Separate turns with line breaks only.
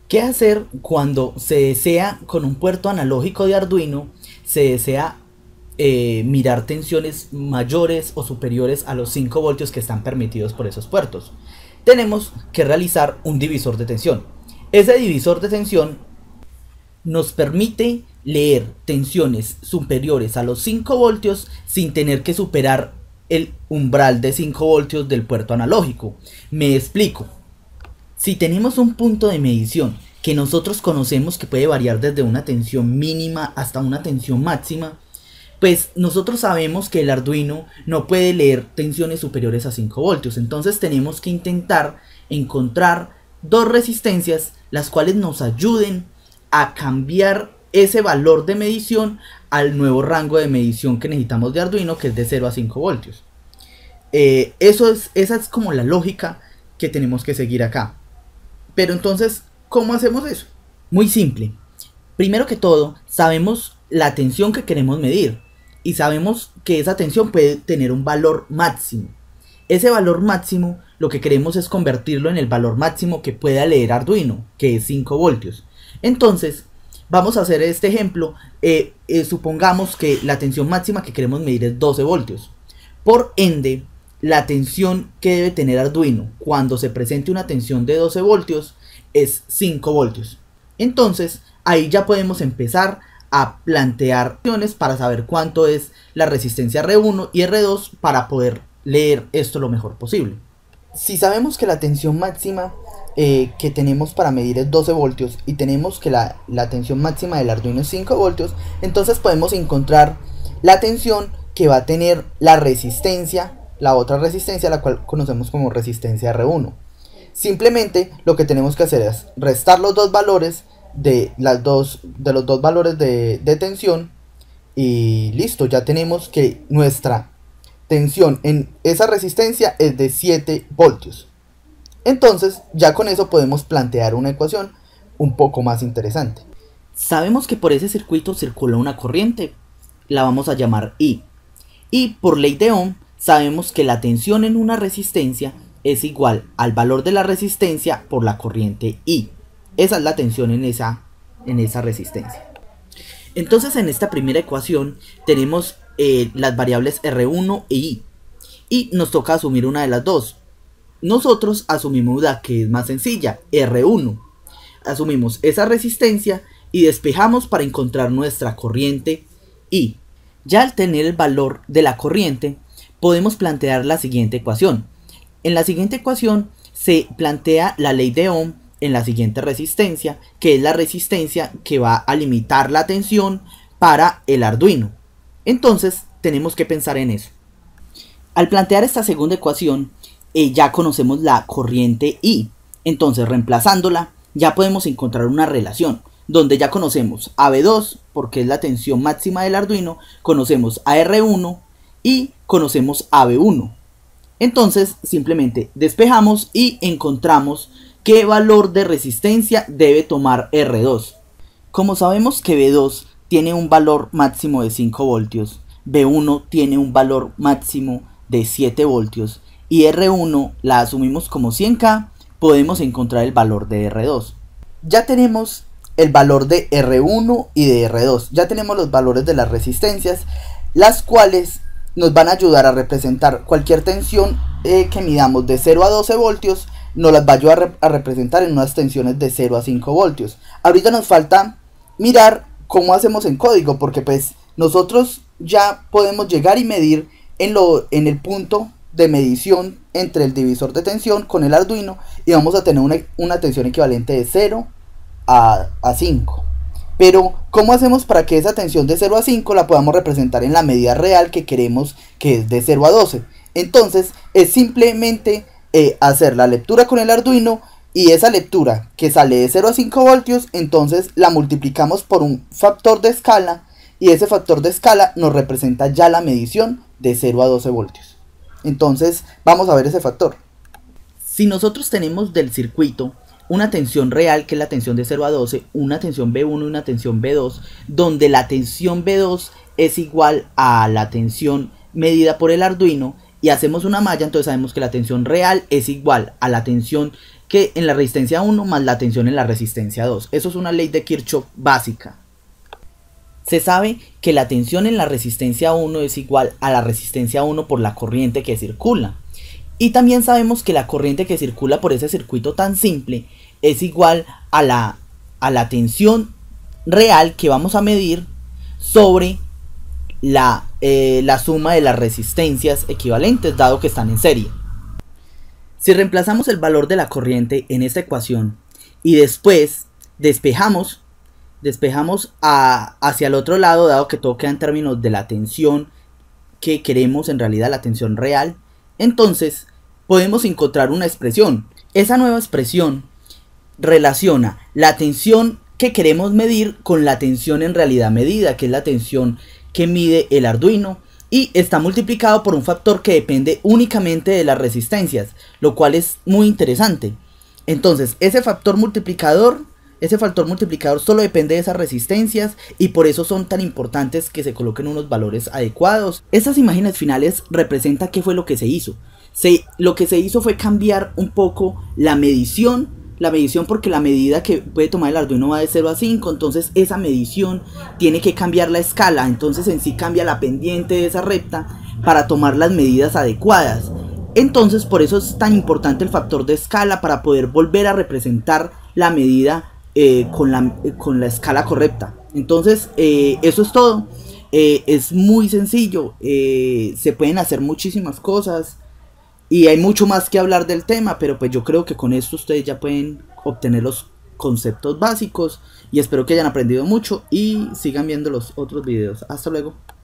¿Qué hacer cuando se desea, con un puerto analógico de Arduino, se desea mirar tensiones mayores o superiores a los 5 voltios que están permitidos por esos puertos? Tenemos que realizar un divisor de tensión. Ese divisor de tensión nos permite leer tensiones superiores a los 5 voltios sin tener que superar el umbral de 5 voltios del puerto analógico. Me explico. Si tenemos un punto de medición que nosotros conocemos que puede variar desde una tensión mínima hasta una tensión máxima, pues nosotros sabemos que el Arduino no puede leer tensiones superiores a 5 voltios. Entonces tenemos que intentar encontrar dos resistencias las cuales nos ayuden a cambiar ese valor de medición al nuevo rango de medición que necesitamos de Arduino, que es de 0 a 5 voltios. Esa es como la lógica que tenemos que seguir acá. Pero entonces, ¿cómo hacemos eso? Muy simple. Primero que todo, sabemos la tensión que queremos medir y sabemos que esa tensión puede tener un valor máximo. Ese valor máximo lo que queremos es convertirlo en el valor máximo que pueda leer Arduino, que es 5 voltios. Entonces, vamos a hacer este ejemplo. Supongamos que la tensión máxima que queremos medir es 12 voltios. Por ende, la tensión que debe tener Arduino cuando se presente una tensión de 12 voltios es 5 voltios. Entonces, ahí ya podemos empezar a plantear opciones para saber cuánto es la resistencia R1 y R2 para poder leer esto lo mejor posible. Si sabemos que la tensión máxima que tenemos para medir es 12 voltios y tenemos que la tensión máxima del Arduino es 5 voltios, entonces podemos encontrar la tensión que va a tener la resistencia, la otra resistencia, la cual conocemos como resistencia R1. Simplemente lo que tenemos que hacer es restar los dos valores de los dos valores de tensión y listo, ya tenemos que nuestra tensión en esa resistencia es de 7 voltios. Entonces ya con eso podemos plantear una ecuación un poco más interesante. Sabemos que por ese circuito circula una corriente, la vamos a llamar I. Y por ley de Ohm sabemos que la tensión en una resistencia es igual al valor de la resistencia por la corriente I. Esa es la tensión en esa resistencia. Entonces en esta primera ecuación tenemos las variables R1 e I. Y nos toca asumir una de las dos. Nosotros asumimos la que es más sencilla, R1. Asumimos esa resistencia y despejamos para encontrar nuestra corriente I. Ya al tener el valor de la corriente, podemos plantear la siguiente ecuación. En la siguiente ecuación se plantea la ley de Ohm en la siguiente resistencia, que es la resistencia que va a limitar la tensión para el Arduino. Entonces tenemos que pensar en eso. Al plantear esta segunda ecuación, ya conocemos la corriente I. Entonces, reemplazándola, ya podemos encontrar una relación donde ya conocemos a V2, porque es la tensión máxima del Arduino, conocemos a R1 y conocemos a V1. Entonces, simplemente despejamos y encontramos qué valor de resistencia debe tomar R2. Como sabemos que V2 tiene un valor máximo de 5 voltios, V1 tiene un valor máximo de 7 voltios y R1 la asumimos como 100K, podemos encontrar el valor de R2. Ya tenemos el valor de R1 y de R2, ya tenemos los valores de las resistencias, las cuales nos van a ayudar a representar cualquier tensión que midamos de 0 a 12 voltios, nos las va a ayudar a representar en unas tensiones de 0 a 5 voltios. Ahorita nos falta mirar cómo hacemos en código, porque pues nosotros ya podemos llegar y medir en el punto de medición entre el divisor de tensión con el Arduino y vamos a tener una tensión equivalente de 0 a 5. Pero ¿cómo hacemos para que esa tensión de 0 a 5 la podamos representar en la medida real que queremos, que es de 0 a 12? Entonces es simplemente hacer la lectura con el Arduino y esa lectura que sale de 0 a 5 voltios, entonces la multiplicamos por un factor de escala y ese factor de escala nos representa ya la medición de 0 a 12 voltios. Entonces vamos a ver ese factor. Si nosotros tenemos del circuito una tensión real, que es la tensión de 0 a 12, una tensión V1 y una tensión V2, donde la tensión V2 es igual a la tensión medida por el Arduino, y hacemos una malla, entonces sabemos que la tensión real es igual a la tensión que en la resistencia 1 más la tensión en la resistencia 2. Eso es una ley de Kirchhoff básica. Se sabe que la tensión en la resistencia 1 es igual a la resistencia 1 por la corriente que circula. Y también sabemos que la corriente que circula por ese circuito tan simple es igual a la tensión real que vamos a medir sobre la suma de las resistencias equivalentes, dado que están en serie. Si reemplazamos el valor de la corriente en esta ecuación y después despejamos hacia el otro lado, dado que todo queda en términos de la tensión que queremos, en realidad la tensión real, entonces podemos encontrar una expresión. Esa nueva expresión relaciona la tensión que queremos medir con la tensión en realidad medida, que es la tensión que mide el Arduino, y está multiplicado por un factor que depende únicamente de las resistencias, lo cual es muy interesante. Entonces ese factor multiplicador solo depende de esas resistencias, y por eso son tan importantes que se coloquen unos valores adecuados. Estas imágenes finales representan qué fue lo que se hizo. Lo que se hizo fue cambiar un poco la medición, porque la medida que puede tomar el Arduino va de 0 a 5, entonces esa medición tiene que cambiar la escala, entonces en sí cambia la pendiente de esa recta para tomar las medidas adecuadas. Entonces por eso es tan importante el factor de escala, para poder volver a representar la medida con la escala correcta. Entonces eso es todo. Es muy sencillo, se pueden hacer muchísimas cosas y hay mucho más que hablar del tema, pero pues yo creo que con esto ustedes ya pueden obtener los conceptos básicos, y espero que hayan aprendido mucho y sigan viendo los otros videos. Hasta luego.